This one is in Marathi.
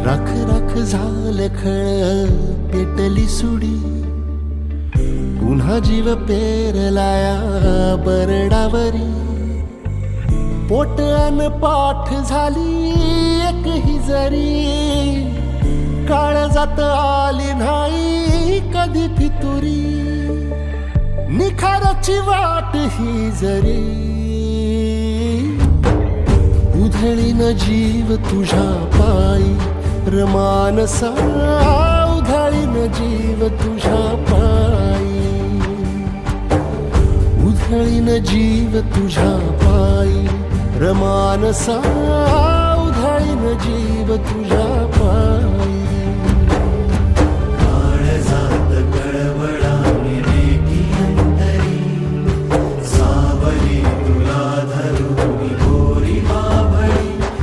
राख राख झालं खळ पेटली सुडी, पुन्हा जीव पेरलाया बरडावरी. पोट अन पाठ झाली एक ही जरी, काळजात आली नाही कधी फितुरी. निखाराची वाट ही जरी, उधळीन जीव तुझ्या पायी रमानसा. उधळीन जीव तुझ्या पायी, उधळीन जीव तुझ्या पायी रमानसा. उधळीन जीव तुझ्या